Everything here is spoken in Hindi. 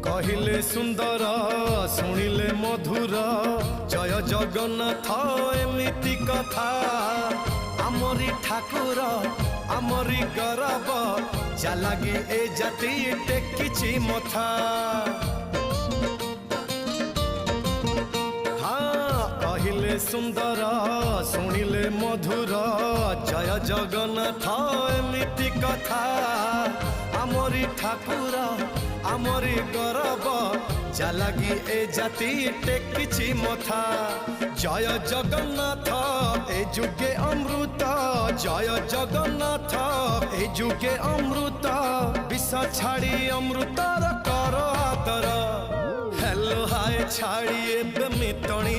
कहिले सुंदर शुणिले मधुर जय जगन्नाथ एमिति कथा आमरी ठाकुर आमरी गौरव जालागी ए जाति टेकिछि मथा। हाँ कहिले सुंदर शुणिले मधुर जय जगन्नाथ एमिति कथा आमरी ठाकुर आमरी गौरव जालागी ए जाति टेकिछि मथा। जय जगन्नाथ ए जुगे अमृत जय जगन्नाथ ए जुगे अमृत विष छाड़ी अमृतर कर आदर हेलो हाय छाड़ी एबे मितणी